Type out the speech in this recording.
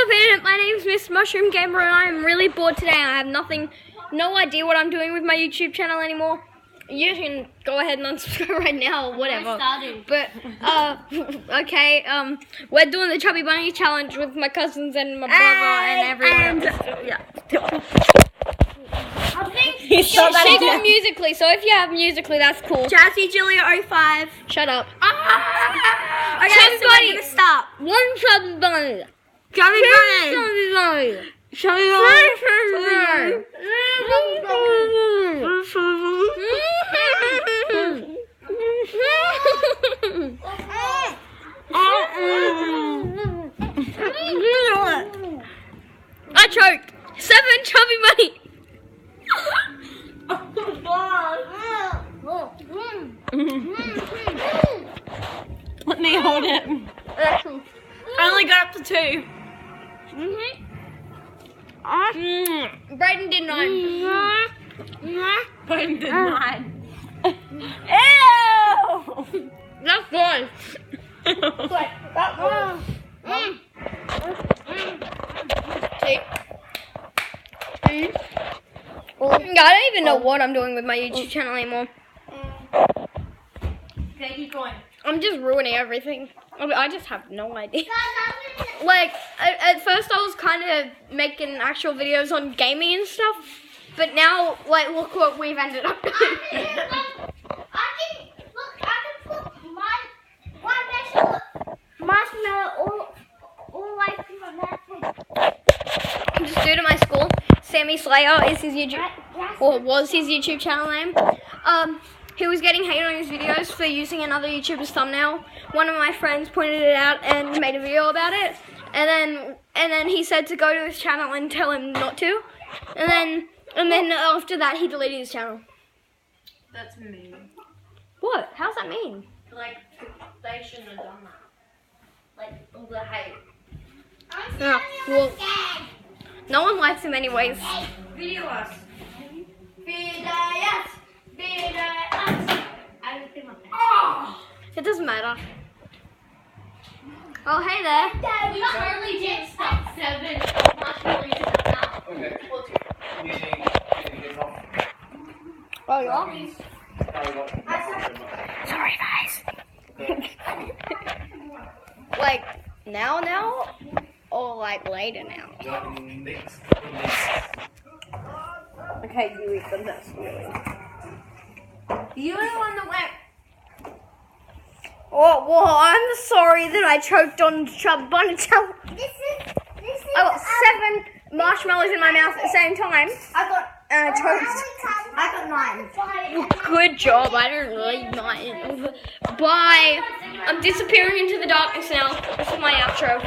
up, Internet? My name's Miss Mushroom Gamer, and I am really bored today. I have no idea what I'm doing with my YouTube channel anymore. You can go ahead and unsubscribe right now or whatever. But okay, we're doing the Chubby Bunny challenge with my cousins and my brother and everyone. Yeah. I think She got Musically, so if you have Musically, that's cool. Jazzy Julia 05. Shut up. Okay, Chubby so Bunny. we're gonna stop. One Chubby Bunny. Chubby Bunny. Chubby Bunny. Chubby I choked. 7 Chubby Bunny. Let me hold it. I only got up to 2. Brayden did 9. Brayden did 9. Ew! That's good. I don't even know what I'm doing with my YouTube channel anymore. Okay, keep going. I'm just ruining everything. I just have no idea. Like, at first I was kind of making actual videos on gaming and stuff, but now, like, look what we've ended up doing. I can put my marshmallow all like from that. Just due to my school, Sammy Slayer is his YouTube, or was his YouTube channel name. He was getting hate on his videos for using another YouTuber's thumbnail. One of my friends pointed it out and made a video about it. And then he said to go to his channel and tell him not to. And then after that he deleted his channel. That's mean. What? How's that mean? Like, they shouldn't have done that. Like, all the hate. Yeah, well, no one likes him anyways. Video us. It doesn't matter. Oh, hey there. We totally did stop 7 marshmallows in the mouth. Okay. Oh, you are? Okay. Sorry, guys. Like, now? Or like later now? Okay, you eat them, that's really... You're the one that went. Oh, well, I'm sorry that I choked on Chubby Bunny challenge. I got 7 marshmallows in my mouth at the same time. And I choked. I got 9. Good job, I didn't really mind. Bye. I'm disappearing into the darkness now. This is my outro.